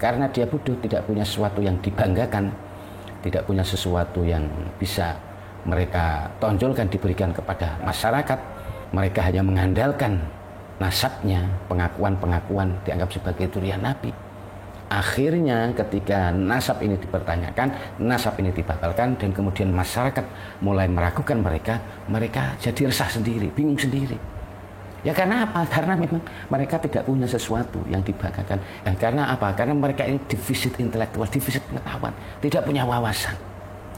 karena dia bodoh, tidak punya sesuatu yang dibanggakan, tidak punya sesuatu yang bisa mereka tonjolkan, diberikan kepada masyarakat. Mereka hanya mengandalkan nasabnya, pengakuan-pengakuan dianggap sebagai durian Nabi. Akhirnya ketika nasab ini dipertanyakan, nasab ini dibatalkan, dan kemudian masyarakat mulai meragukan mereka, mereka jadi resah sendiri, bingung sendiri. Ya karena apa? Karena memang mereka tidak punya sesuatu yang dibanggakan. Dan karena apa? Karena mereka ini defisit intelektual, defisit pengetahuan, tidak punya wawasan.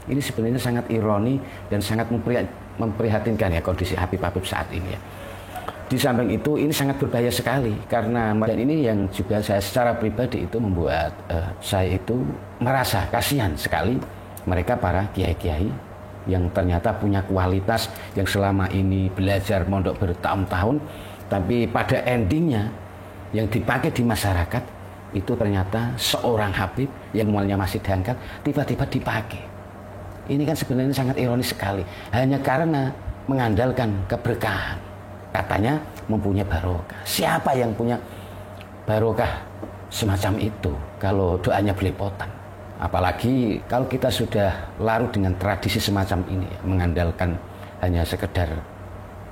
Ini sebenarnya sangat ironi dan sangat memprihatinkan ya kondisi Habib-Habib saat ini ya. Di samping itu ini sangat berbahaya sekali karena dan ini yang juga saya secara pribadi itu membuat saya itu merasa kasihan sekali mereka para kiai-kiai yang ternyata punya kualitas, yang selama ini belajar mondok bertahun-tahun, tapi pada endingnya yang dipakai di masyarakat itu ternyata seorang Habib yang mualnya masih diangkat tiba-tiba dipakai. Ini kan sebenarnya sangat ironis sekali, hanya karena mengandalkan keberkahan. Katanya mempunyai barokah. Siapa yang punya barokah semacam itu kalau doanya belepotan? Apalagi kalau kita sudah larut dengan tradisi semacam ini, mengandalkan hanya sekedar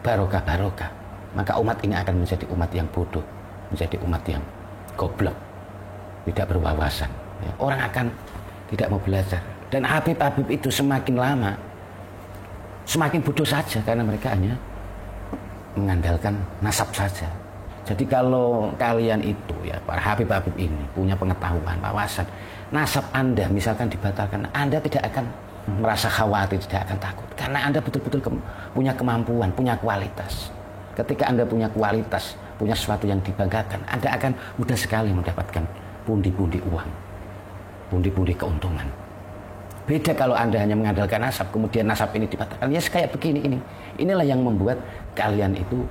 barokah-barokah, maka umat ini akan menjadi umat yang bodoh, menjadi umat yang goblok, tidak berwawasan. Orang akan tidak mau belajar. Dan Habib-Habib itu semakin lama semakin bodoh saja karena mereka hanya mengandalkan nasab saja. Jadi kalau kalian itu ya para Habib-Habib ini punya pengetahuan, wawasan, nasab Anda misalkan dibatalkan, Anda tidak akan merasa khawatir, tidak akan takut karena Anda betul-betul punya kemampuan, punya kualitas. Ketika Anda punya kualitas, punya sesuatu yang dibanggakan, Anda akan mudah sekali mendapatkan pundi-pundi uang, pundi-pundi keuntungan. Beda kalau Anda hanya mengandalkan nasab, kemudian nasab ini dibatalkan. Ya kayak begini ini. Inilah yang membuat kalian itu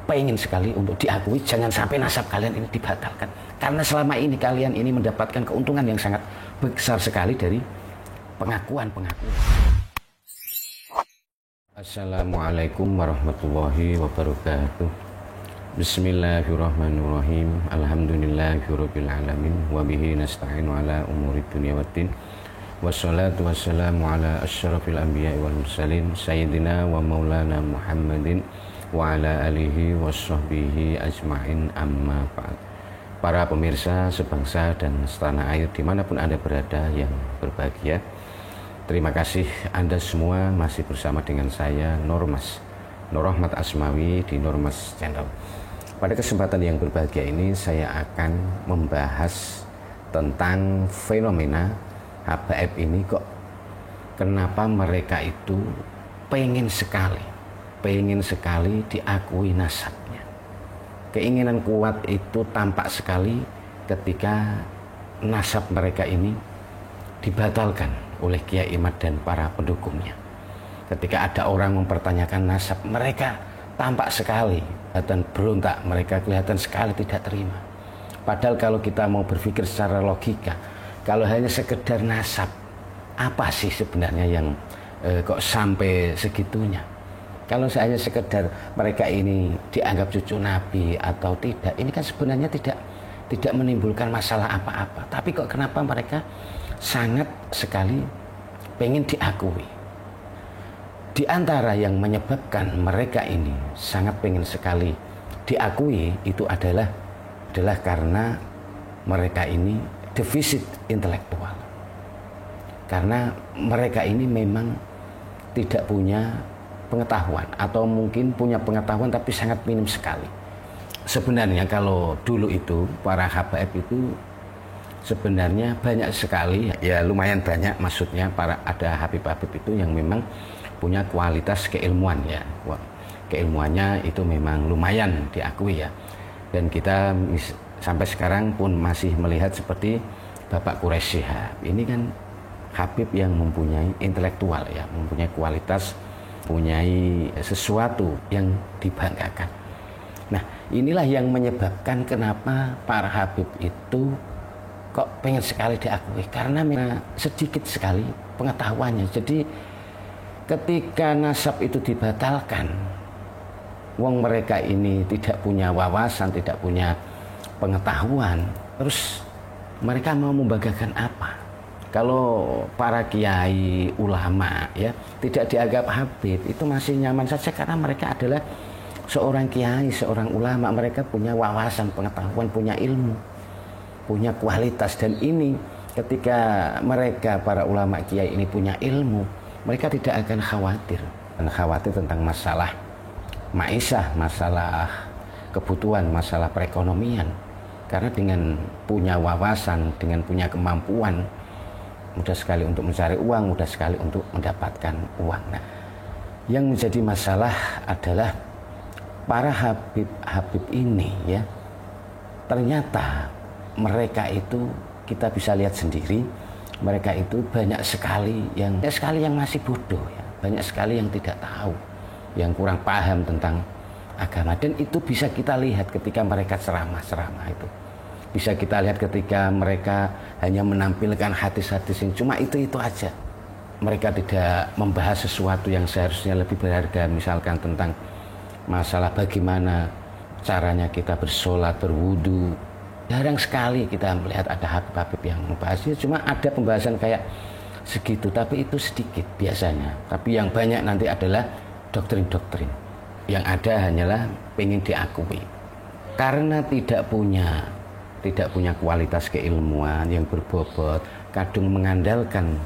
pengen sekali untuk diakui, jangan sampai nasab kalian ini dibatalkan. Karena selama ini kalian ini mendapatkan keuntungan yang sangat besar sekali dari pengakuan-pengakuan. Assalamualaikum warahmatullahi wabarakatuh. Bismillahirrahmanirrahim. Alhamdulillahirabbil alamin wa bihi nasta'inu ala umurid dunya waddin. Wassalatu wassalamu ala asyrafil anbiya'i wal mursalin sayyidina wa maulana Muhammadin wa ala alihi wassahbihi ajma'in amma ba'd. Para pemirsa sebangsa dan setanah air dimanapun Anda berada yang berbahagia, terima kasih Anda semua masih bersama dengan saya Normas, Nur Rahmat Asmawi di Normas Channel. Pada kesempatan yang berbahagia ini saya akan membahas tentang fenomena Habaib ini, kok kenapa mereka itu pengen sekali diakui nasabnya. Keinginan kuat itu tampak sekali ketika nasab mereka ini dibatalkan oleh Kiai Imad dan para pendukungnya. Ketika ada orang mempertanyakan nasab, mereka tampak sekali dan berontak, mereka kelihatan sekali tidak terima. Padahal kalau kita mau berpikir secara logika, kalau hanya sekedar nasab, apa sih sebenarnya yang kok sampai segitunya? Kalau hanya sekedar mereka ini dianggap cucu Nabi atau tidak, ini kan sebenarnya tidak menimbulkan masalah apa-apa. Tapi kok kenapa mereka sangat sekali pengen diakui? Di antara yang menyebabkan mereka ini sangat pengen sekali diakui itu adalah karena mereka ini defisit intelektual. Karena mereka ini memang tidak punya pengetahuan, atau mungkin punya pengetahuan tapi sangat minim sekali. Sebenarnya kalau dulu itu para habaib itu sebenarnya banyak sekali, ya lumayan banyak maksudnya, ada habib-habib itu yang memang punya kualitas keilmuan ya. Keilmuannya itu memang lumayan diakui ya. Dan kita sampai sekarang pun masih melihat seperti Bapak Quraisy Shihab. Ini kan habib yang mempunyai intelektual ya, mempunyai kualitas, mempunyai sesuatu yang dibanggakan. Nah, inilah yang menyebabkan kenapa para habib itu kok pengen sekali diakui, karena sedikit sekali pengetahuannya. Jadi ketika nasab itu dibatalkan, wong mereka ini tidak punya wawasan, tidak punya pengetahuan, terus mereka mau membanggakan apa? Kalau para kiai ulama ya tidak dianggap Habib, itu masih nyaman saja karena mereka adalah seorang kiai, seorang ulama. Mereka punya wawasan, pengetahuan, punya ilmu, punya kualitas. Dan ini ketika mereka para ulama kiai ini punya ilmu, mereka tidak akan khawatir tentang masalah maisah, masalah kebutuhan, masalah perekonomian. Karena dengan punya wawasan, dengan punya kemampuan, mudah sekali untuk mencari uang, mudah sekali untuk mendapatkan uang. Nah, yang menjadi masalah adalah para habib ini ya, ternyata mereka itu kita bisa lihat sendiri, mereka itu banyak sekali yang masih bodoh ya, banyak sekali yang tidak tahu, yang kurang paham tentang agama. Dan itu bisa kita lihat ketika mereka ceramah itu. Bisa kita lihat ketika mereka hanya menampilkan hadis-hadis yang cuma itu aja. Mereka tidak membahas sesuatu yang seharusnya lebih berharga, misalkan tentang masalah bagaimana caranya kita bersolat, berwudu. Jarang sekali kita melihat ada habib-habib yang membahasnya. Cuma ada pembahasan kayak segitu, tapi itu sedikit biasanya. Tapi yang banyak nanti adalah doktrin-doktrin. Yang ada hanyalah pengen diakui. Karena tidak punya kualitas keilmuan yang berbobot, kadung mengandalkan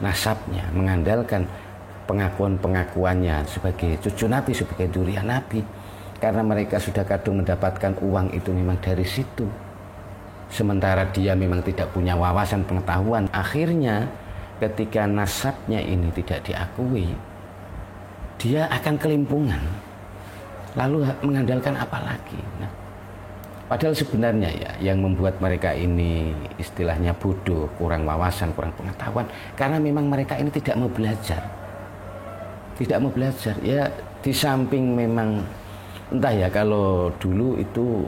nasabnya, mengandalkan pengakuannya sebagai cucu Nabi, sebagai durian Nabi. Karena mereka sudah kadung mendapatkan uang itu memang dari situ. Sementara dia memang tidak punya wawasan pengetahuan. Akhirnya ketika nasabnya ini tidak diakui, dia akan kelimpungan. Lalu mengandalkan apa lagi? Nah, padahal sebenarnya ya yang membuat mereka ini istilahnya bodoh, kurang wawasan, kurang pengetahuan, karena memang mereka ini tidak mau belajar. Tidak mau belajar. Ya di samping memang entah ya, kalau dulu itu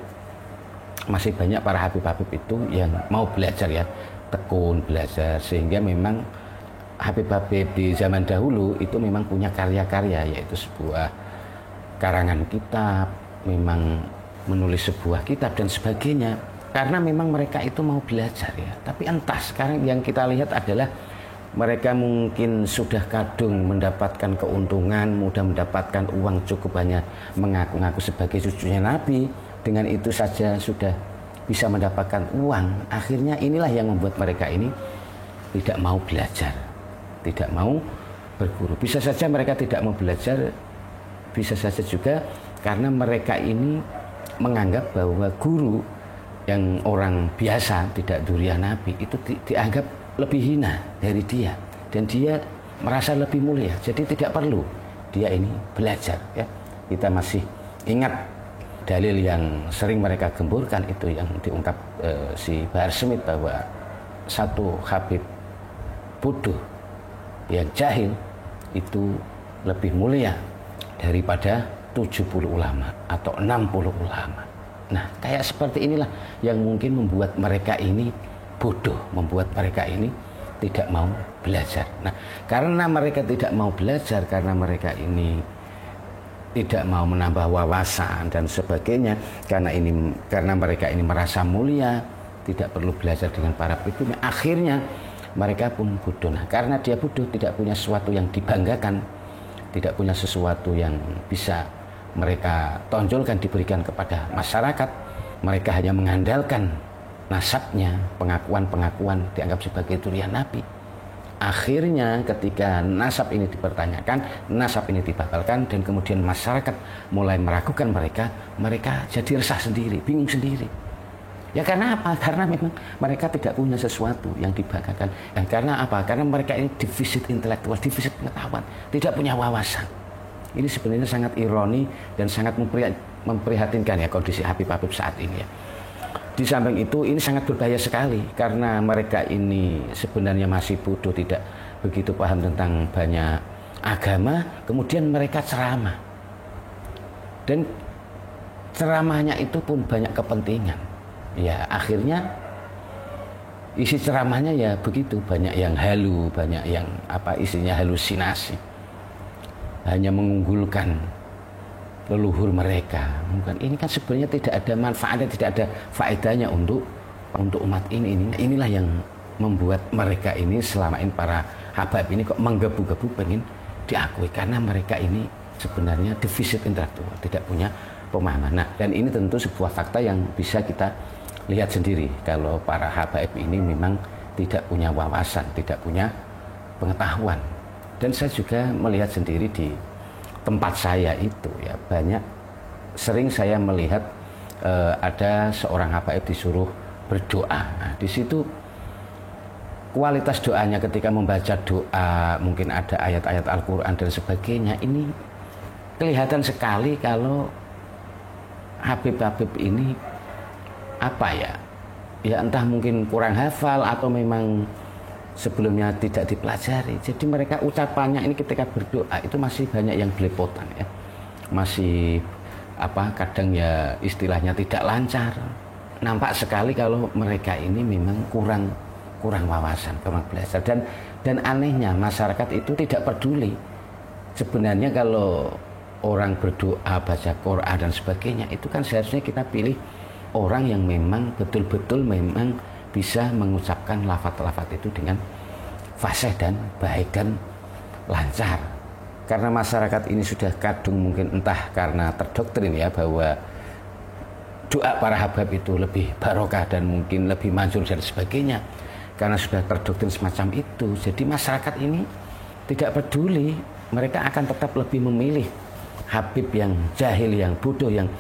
masih banyak para habib-habib itu yang mau belajar ya, tekun belajar, sehingga memang habib-habib di zaman dahulu itu memang punya karya-karya, yaitu sebuah karangan kitab, memang menulis sebuah kitab dan sebagainya, karena memang mereka itu mau belajar ya. Tapi entah sekarang yang kita lihat adalah mereka mungkin sudah kadung mendapatkan keuntungan, mudah mendapatkan uang cukup, hanya mengaku-ngaku sebagai cucunya Nabi, dengan itu saja sudah bisa mendapatkan uang. Akhirnya inilah yang membuat mereka ini tidak mau belajar, tidak mau berguru. Bisa saja mereka tidak mau belajar, bisa saja juga karena mereka ini menganggap bahwa guru yang orang biasa, tidak durian Nabi, itu dianggap lebih hina dari dia, dan dia merasa lebih mulia, jadi tidak perlu dia ini belajar ya. Kita masih ingat dalil yang sering mereka gemburkan itu, yang diungkap si Bahar Smith, bahwa satu habib bodoh yang jahil itu lebih mulia daripada 70 ulama atau 60 ulama. Nah, kayak seperti inilah yang mungkin membuat mereka ini bodoh, membuat mereka ini tidak mau belajar. Nah, karena mereka tidak mau belajar, karena mereka ini tidak mau menambah wawasan dan sebagainya, karena mereka ini merasa mulia, tidak perlu belajar dengan para pemimpin, akhirnya mereka pun bodoh. Nah, karena dia bodoh, tidak punya sesuatu yang dibanggakan, tidak punya sesuatu yang bisa mereka tonjolkan, diberikan kepada masyarakat, mereka hanya mengandalkan nasabnya, pengakuan dianggap sebagai durian Nabi. Akhirnya ketika nasab ini dipertanyakan, nasab ini dibatalkan, dan kemudian masyarakat mulai meragukan mereka jadi resah sendiri, bingung sendiri. Ya karena apa? Karena memang mereka tidak punya sesuatu yang dibanggakan. Dan karena apa? Karena mereka ini defisit intelektual, defisit pengetahuan, tidak punya wawasan. Ini sebenarnya sangat ironi dan sangat memprihatinkan ya kondisi habib-habib saat ini ya. Di samping itu ini sangat berbahaya sekali, karena mereka ini sebenarnya masih bodoh, tidak begitu paham tentang banyak agama, kemudian mereka ceramah. Dan ceramahnya itu pun banyak kepentingan. Ya akhirnya isi ceramahnya ya begitu, banyak yang halu, banyak yang isinya halusinasi. Hanya mengunggulkan leluhur mereka. Bukan, ini kan sebenarnya tidak ada manfaatnya, tidak ada faedahnya untuk untuk umat ini. Inilah yang membuat mereka ini selama ini, para habaib ini kok menggebu-gebu pengen diakui, karena mereka ini sebenarnya defisit intelektual, tidak punya pemahaman. Nah, dan ini tentu sebuah fakta yang bisa kita lihat sendiri kalau para habaib ini memang tidak punya wawasan, tidak punya pengetahuan. Dan saya juga melihat sendiri di tempat saya itu ya, sering saya melihat ada seorang habaib disuruh berdoa. Nah, di situ kualitas doanya ketika membaca doa, mungkin ada ayat-ayat Al-Quran dan sebagainya, ini kelihatan sekali kalau Habib-habib ini ya entah mungkin kurang hafal atau memang sebelumnya tidak dipelajari. Jadi mereka ucapannya ini ketika berdoa itu masih banyak yang belepotan ya, masih kadang ya istilahnya tidak lancar. Nampak sekali kalau mereka ini memang kurang wawasan, kurang belajar. Dan anehnya masyarakat itu tidak peduli. Sebenarnya kalau orang berdoa, baca Quran dan sebagainya, itu kan seharusnya kita pilih orang yang memang betul-betul memang bisa mengucapkan lafaz-lafaz itu dengan fasih dan baik dan lancar. Karena masyarakat ini sudah kadung, mungkin entah karena terdoktrin ya, bahwa doa para habaib itu lebih barokah dan mungkin lebih manjur dan sebagainya. Karena sudah terdoktrin semacam itu, jadi masyarakat ini tidak peduli. Mereka akan tetap lebih memilih habib yang jahil, yang bodoh, yang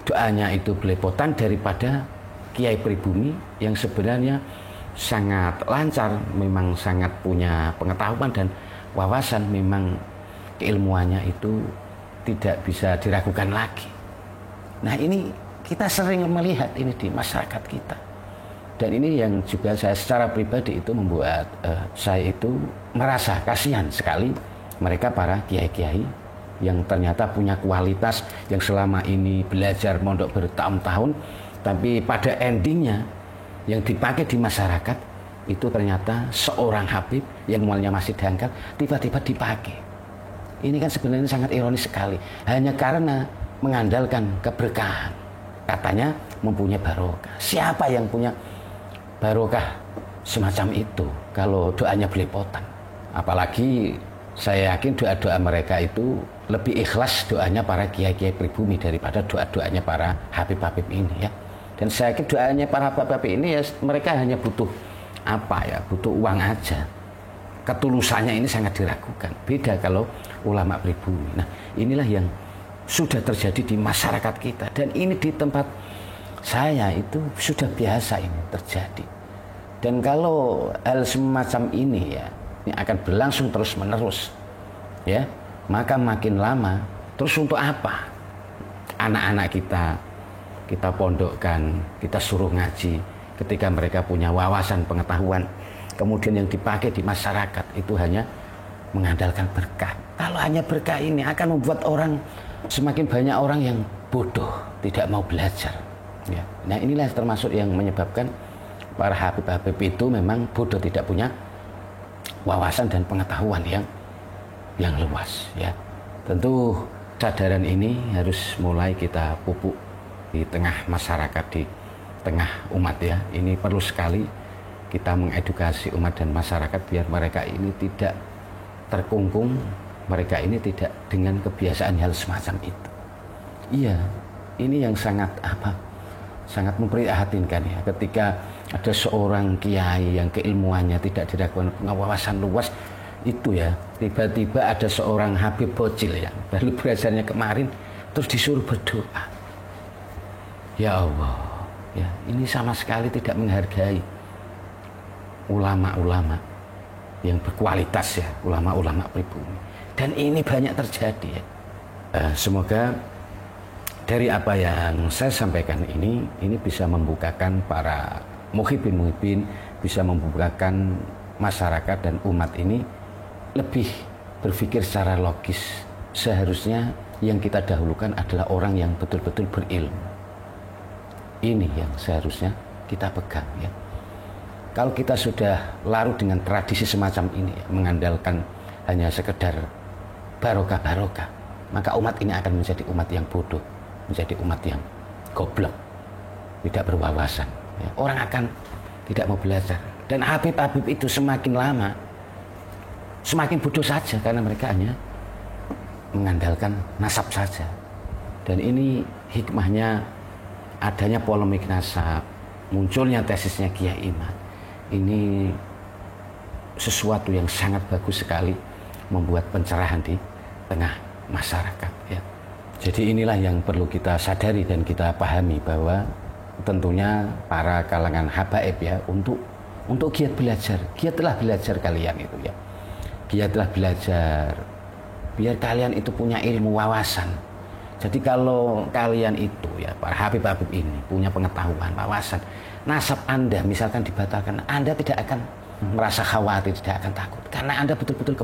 doanya itu belepotan, daripada kiai pribumi yang sebenarnya sangat lancar, memang sangat punya pengetahuan dan wawasan, memang keilmuannya itu tidak bisa diragukan lagi. Nah, ini kita sering melihat ini di masyarakat kita. Dan ini yang juga saya secara pribadi itu membuat saya itu merasa kasihan sekali mereka para kiai-kiai yang ternyata punya kualitas, yang selama ini belajar mondok bertahun-tahun, tapi pada endingnya yang dipakai di masyarakat itu ternyata seorang habib yang mualnya masih dangkal tiba-tiba dipakai. Ini kan sebenarnya sangat ironis sekali, hanya karena mengandalkan keberkahan, katanya mempunyai barokah. Siapa yang punya barokah semacam itu kalau doanya belepotan? Apalagi saya yakin doa-doa mereka itu lebih ikhlas, doanya para kiai-kiai pribumi daripada doa-doanya para habib-habib ini ya. Dan saya yakin doanya para habib-habib ini ya, mereka hanya butuh butuh uang aja. Ketulusannya ini sangat diragukan. Beda kalau ulama pribumi. Nah, inilah yang sudah terjadi di masyarakat kita, dan ini di tempat saya itu sudah biasa ini terjadi. Dan kalau hal semacam ini ya, ini akan berlangsung terus menerus ya, maka makin lama terus untuk apa anak-anak kita pondokkan, kita suruh ngaji ketika mereka punya wawasan pengetahuan, kemudian yang dipakai di masyarakat itu hanya mengandalkan berkah. Kalau hanya berkah ini akan membuat semakin banyak orang yang bodoh, tidak mau belajar ya. Nah, inilah termasuk yang menyebabkan para habib-habib itu memang bodoh, tidak punya wawasan dan pengetahuan yang luas ya. Tentu kesadaran ini harus mulai kita pupuk di tengah masyarakat, di tengah umat ya. Ini perlu sekali kita mengedukasi umat dan masyarakat biar mereka ini tidak terkungkung, mereka ini tidak dengan kebiasaan hal semacam itu. Iya, ini yang sangat memprihatinkan ya, ketika ada seorang kiai yang keilmuannya tidak diragukan, pengawasan luas itu ya, tiba-tiba ada seorang habib bocil ya, baru belajarnya kemarin terus disuruh berdoa. Ya Allah, ya ini sama sekali tidak menghargai ulama-ulama yang berkualitas ya, ulama-ulama pribumi. Dan ini banyak terjadi ya. Semoga dari apa yang saya sampaikan ini bisa membukakan para muhibin, bisa membukakan masyarakat dan umat ini lebih berpikir secara logis. Seharusnya yang kita dahulukan adalah orang yang betul-betul berilmu. Ini yang seharusnya kita pegang ya. Kalau kita sudah larut dengan tradisi semacam ini ya, mengandalkan hanya sekedar barokah, maka umat ini akan menjadi umat yang bodoh, menjadi umat yang goblok, tidak berwawasan ya, orang akan tidak mau belajar. Dan Habib-habib itu semakin lama semakin bodoh saja, karena mereka hanya mengandalkan nasab saja. Dan ini hikmahnya adanya polemik nasab, munculnya tesisnya Kiai Imad. Ini sesuatu yang sangat bagus sekali, membuat pencerahan di tengah masyarakat ya. Jadi inilah yang perlu kita sadari dan kita pahami, bahwa tentunya para kalangan habaib ya, untuk giat belajar. Giatlah belajar kalian itu ya. Giatlah belajar biar kalian itu punya ilmu wawasan. Jadi kalau kalian itu ya, para habib-habib ini punya pengetahuan, wawasan, nasab Anda misalkan dibatalkan, Anda tidak akan merasa khawatir, tidak akan takut, karena Anda betul-betul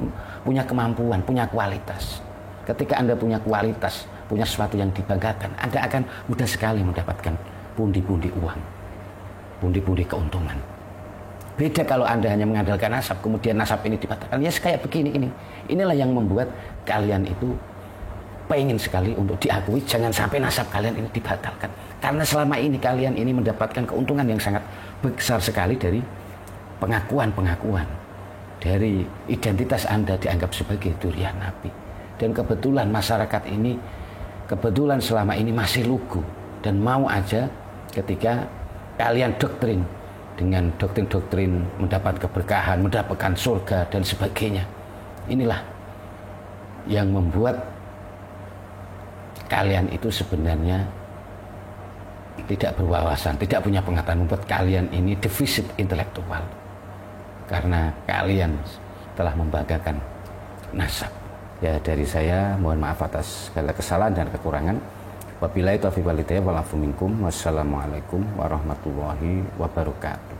punya kemampuan, punya kualitas. Ketika Anda punya kualitas, punya sesuatu yang dibanggakan, Anda akan mudah sekali mendapatkan pundi-pundi uang, pundi-pundi keuntungan. Beda kalau Anda hanya mengandalkan nasab, kemudian nasab ini dibatalkan, ya kayak begini ini. Inilah yang membuat kalian itu pengen sekali untuk diakui, jangan sampai nasab kalian ini dibatalkan. Karena selama ini kalian ini mendapatkan keuntungan yang sangat besar sekali dari pengakuan-pengakuan, dari identitas Anda dianggap sebagai durian Nabi. Dan kebetulan masyarakat ini, kebetulan selama ini masih lugu dan mau aja ketika kalian doktrin dengan doktrin-doktrin mendapat keberkahan, mendapatkan surga dan sebagainya. Inilah yang membuat kalian itu sebenarnya tidak berwawasan, tidak punya pengetahuan, membuat kalian ini defisit intelektual karena kalian telah membanggakan nasab. Ya, dari saya mohon maaf atas segala kesalahan dan kekurangan. Wabillahi taufiq wal hidayah wal afu minkum. Wassalamualaikum warahmatullahi wabarakatuh.